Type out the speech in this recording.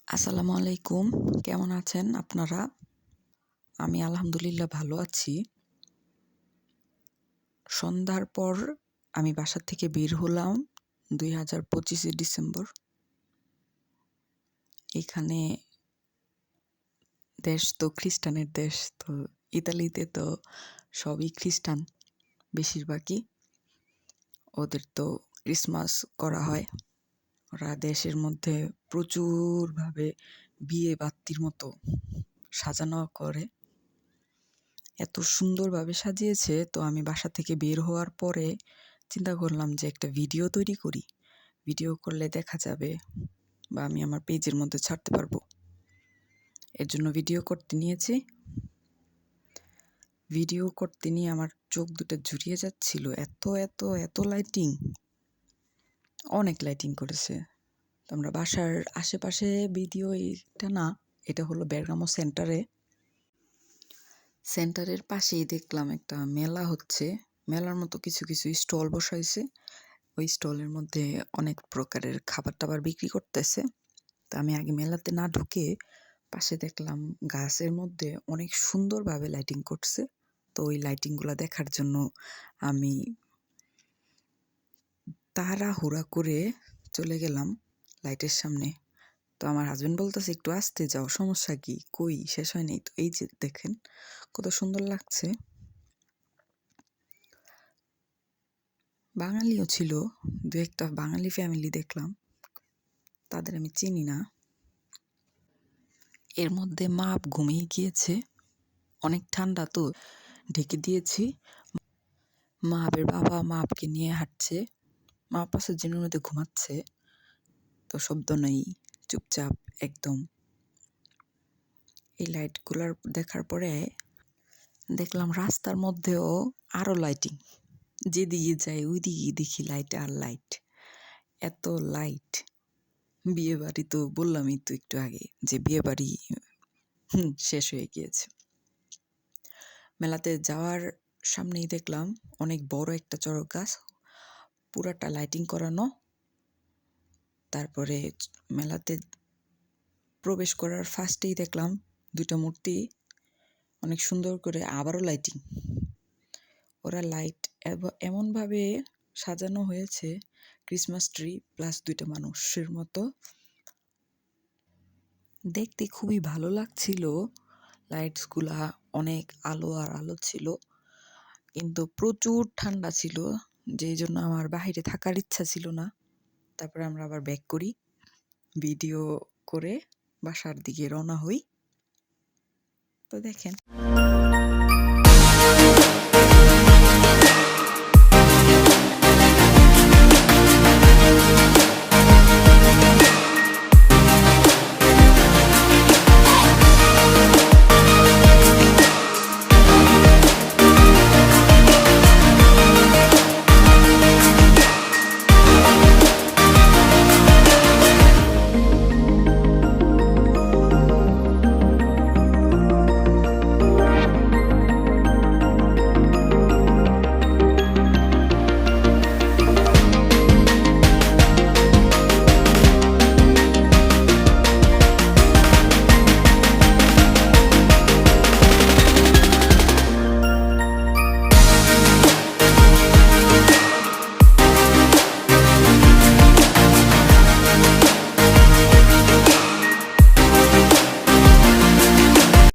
আসসালামু আলাইকুম। কেমন আছেন আপনারা? আমি আলহামদুলিল্লাহ ভালো আছি। সন্ধ্যার পর আমি বাসা থেকে বের হলাম ২০২৫ ডিসেম্বর। এখানে দেশ তো খ্রিস্টানের দেশ। তো ইতালিতে তো সবই খ্রিস্টান বেশিরভাগই। ওদের তো ক্রিসমাস করা হয়। ওরা দেশের মধ্যে প্রচুরভাবে বিয়ে বাত্তির মতো সাজানো করে। এত সুন্দরভাবে সাজিয়েছে, তো আমি বাসা থেকে বের হওয়ার পরে চিন্তা করলাম যে একটা ভিডিও তৈরি করি। ভিডিও করলে দেখা যাবে বা আমি আমার পেজের মধ্যে ছাড়তে পারবো। এর জন্য ভিডিও করতে নিয়েছি। ভিডিও করতে নিয়ে আমার চোখ দুটো জুড়িয়ে যাচ্ছিল। এত এত এত লাইটিং, অনেক লাইটিং করেছে। তো আমরা বাসার আশেপাশে ভিডিও, এটা না, এটা হলো বেরগামো সেন্টারের পাশেই দেখলাম একটা মেলা হচ্ছে। মেলার মতো কিছু কিছু স্টল বসাইছে। ওই স্টলের মধ্যে অনেক প্রকারের খাবার টাবার বিক্রি করতেছে। তা আমি আগে মেলাতে না ঢুকে পাশে দেখলাম গাছের মধ্যে অনেক সুন্দরভাবে লাইটিং করছে। তো ওই লাইটিংগুলো দেখার জন্য আমি তাড়াহুড়া করে চলে গেলাম লাইটের সামনে। তো আমার হাজবেন্ড বলতেছে, একটু আসতে যাও, সমস্যা কি, কই শেষ হয় নাই? তো এই যে দেখেন কত সুন্দর লাগছে। বাঙালিও ছিল, দু একটা বাঙালি ফ্যামিলি দেখলাম, তাদের আমি চিনি না। এর মধ্যে মাপ ঘুমিয়ে গিয়েছে, অনেক ঠান্ডা তো ঢেকে দিয়েছি। মাপের বাবা মাপকে নিয়ে হাঁটছে, মা পাশের জিনের মধ্যে ঘুমাচ্ছে। তো শব্দ নেই, চুপচাপ একদম। এই লাইটগুলোর দেখার পরে দেখলাম রাস্তার মধ্যেও আরো লাইটিং। যেদিকে যাই ওই দিকে দেখি লাইট আর লাইট, এত লাইট। বিয়ে বাড়ি তো বললামই তো একটু আগে যে বিয়ে বাড়ি শেষ হয়ে গিয়েছে। মেলাতে যাওয়ার সামনেই দেখলাম অনেক বড় একটা চড়ক গাছ, পুরাটা লাইটিং করানো। তারপরে মেলাতে প্রবেশ করার ফার্স্টেই দেখলাম দুইটা মূর্তি অনেক সুন্দর করে আবারও লাইটিং। ওরা লাইট এমনভাবে সাজানো হয়েছে, ক্রিসমাস ট্রি প্লাস দুইটা মানুষের মতো। দেখতে খুবই ভালো লাগছিল। লাইটসগুলা অনেক আলো আর আলো ছিল, কিন্তু প্রচুর ঠান্ডা ছিল, যেই জন্য আমার বাইরে থাকার ইচ্ছা ছিল না। তারপরে আমরা আবার ব্যাক করি, ভিডিও করে বাসার দিকে রওনা হই। তো দেখেন।